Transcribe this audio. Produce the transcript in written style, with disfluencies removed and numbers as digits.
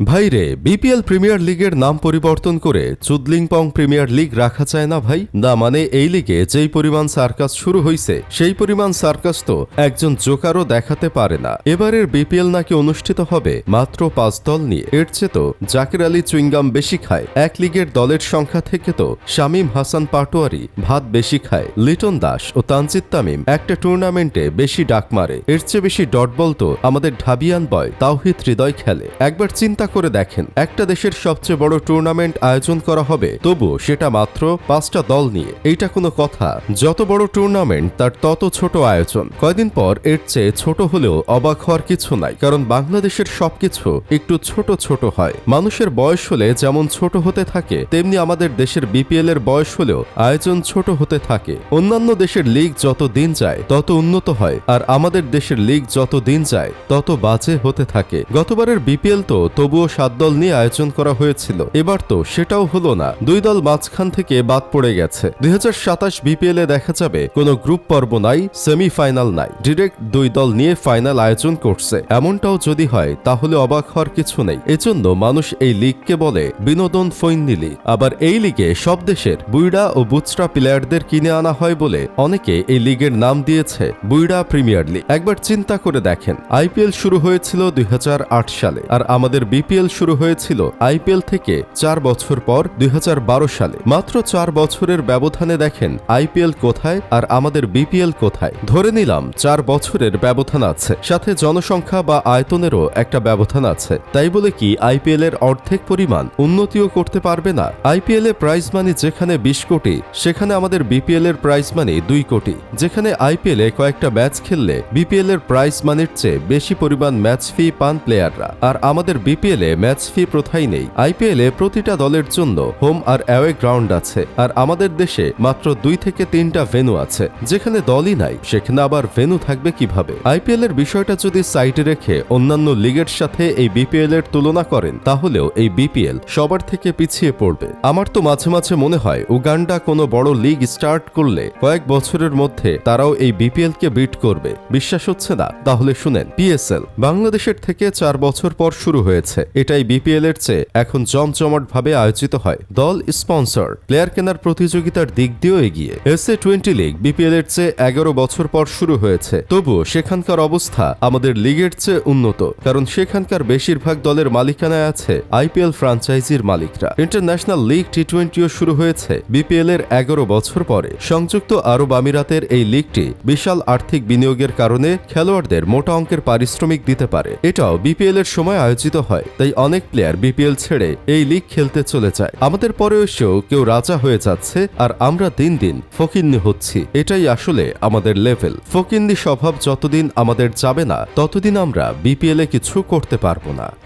ভাইরে, BPL premier লিগের নাম পরিবর্তন করে চুদলিংপং প্রিমিয়ার লিগ রাখা যায় না ভাই? না মানে এই লিগে যেই পরিমাণ সার্কাস শুরু হইছে সেই পরিমাণ সার্কাস তো একজন জোকারও দেখাতে পারে না। এবারের বিপিএল নাকি অনুষ্ঠিত হবে মাত্র 5 দল নিয়ে। এর চেয়ে তো জাকির আলী চুইংগাম বেশি খায়। এক লিগের দলের সংখ্যা থেকে তো শামীম হাসান পাটোয়ারি ভাত বেশি খায়। লিটন দাস ও তানজিদ তামিম একটা টুর্নামেন্টে বেশি ডাক মারে। এর চেয়ে বেশি ডট বল তো আমাদের ঢাবিয়ান বয় তাওহিদ হৃদয় খেলে। একবার চিন্তা করে দেখেন, একটা দেশের সবচেয়ে বড় টুর্নামেন্ট আয়োজন করা হবে, তবুও সেটা মাত্র 5টা দল নিয়ে। এইটা কোনো কথা? যত বড় টুর্নামেন্ট তার তত ছোট আয়োজন। কয়দিন পর এর চেয়ে ছোট হলেও অবাক হওয়ার কিছু নাই, কারণ বাংলাদেশের সবকিছু একটু ছোট ছোট হয়। মানুষের বয়স হলে যেমন ছোট হতে থাকে, তেমনি আমাদের দেশের বিপিএল এর বয়স হলেও আয়োজন ছোট হতে থাকে। অন্যান্য দেশের লিগ যত দিন যায় তত উন্নত হয়, আর আমাদের দেশের লিগ যত দিন যায় তত বাজে হতে থাকে। গতবারের বিপিএল তো তবুও 7 দল নিয়ে আয়োজন করা হয়েছিল, এবার তো সেটাও হলো না। 2 দল মাঝখান থেকে বাদ পড়ে গেছে। 2027 বিপিএল এ দেখা যাবে কোনো গ্রুপ পর্ব নাই, সেমিফাইনাল নাই, ডিরেক্ট 2 দল নিয়ে ফাইনাল আয়োজন করছে। এমনটাও যদি হয় তাহলে অবাক হওয়ার কিছু নেই। এজন্য মানুষ এই লিগকে বলে বিনোদন ফৈন্নি লিগ। আবার এই লিগে সব দেশের বুইড়া ও বুচরা প্লেয়ারদের কিনে আনা হয় বলে অনেকে এই লিগের নাম দিয়েছে বুইড়া প্রিমিয়ার লিগ। একবার চিন্তা করে দেখেন, আইপিএল শুরু হয়েছিল 2008 সালে, আর আমাদের বিপিএল শুরু হয়েছিল আইপিএল থেকে 4 বছর পর 2012 সালে। মাত্র 4 বছরের ব্যবধানে দেখেন আইপিএল কোথায় আর আমাদের বিপিএল কোথায়। ধরে নিলাম 4 বছরের ব্যবধান আছে, সাথে জনসংখ্যা বা আয়তনেরও একটা ব্যবধান আছে। তাই বলে কি আইপিএল এর অর্ধেক পরিমাণ উন্নতিও করতে পারবে না? আইপিএল এ প্রাইজ মানি যেখানে 20 কোটি, সেখানে আমাদের বিপিএল এর প্রাইজ মানি 2 কোটি। যেখানে আইপিএল এ কয়েকটা ম্যাচ খেললে বিপিএল এর প্রাইজ মানির চেয়ে বেশি পরিমাণ ম্যাচ ফি পান প্লেয়াররা, আর আমাদের বিপিএল এ ম্যাচ ফি প্রথাই নেই। আইপিএল এ প্রতিটা দলের জন্য হোম আর অ্যাওয়ে গ্রাউন্ড আছে, আর আমাদের দেশে মাত্র 2 থেকে 3টা ভেন্যু আছে। যেখানে দলই নাই সেখানে আবার ভেন্যু থাকবে কিভাবে? আইপিএল এর বিষয়টা যদি সাইডে রেখে অন্যান্য লিগের সাথে এই বিপিএল এর তুলনা করেন, তাহলেও এই বিপিএল সবার থেকে পিছিয়ে পড়বে। আমার তো মাঝে মাঝে মনে হয় উগান্ডা কোনো বড় লিগ স্টার্ট করলে কয়েক বছরের মধ্যে তারাও এই বিপিএল কে বিট করবে। বিশ্বাস হচ্ছে না? তাহলে শুনেন, পিএসএল বাংলাদেশের থেকে 4 বছর পর শুরু হয়েছে। এটাই বিপিএল এর চেয়ে এখন জমজমাট ভাবে আয়োজিত হয়। দল, স্পন্সর, প্লেয়ার কেনার প্রতিযোগিতার দিক দিয়েও এগিয়ে। SA20 লিগ বিপিএল এর চেয়ে 11 বছর পর শুরু হয়েছে, তবুও সেখানকার অবস্থা আমাদের লিগের চেয়ে উন্নত, কারণ সেখানকার বেশিরভাগ দলের মালিকানায় আছে আইপিএল ফ্রাঞ্চাইজির মালিকরা। ইন্টারন্যাশনাল লিগ T20ও শুরু হয়েছে বিপিএল এর 11 বছর পরে। সংযুক্ত আরব আমিরাতের এই লিগটি বিশাল আর্থিক বিনিয়োগের কারণে খেলোয়াড়দের মোটা অঙ্কের পারিশ্রমিক দিতে পারে। এটাও বিপিএল এর সময় আয়োজিত হয়, তাই অনেক প্লেয়ার বিপিএল ছেড়ে এই লিগ খেলতে চলে যায়। আমাদের পরে এসেও কেউ রাজা হয়ে যাচ্ছে, আর আমরা দিন দিন ফকিন্নি হচ্ছি। এটাই আসলে আমাদের লেভেল। ফকিন্নি স্বভাব যতদিন আমাদের যাবে না, ততদিন আমরা বিপিএল এ কিছু করতে পারবো না।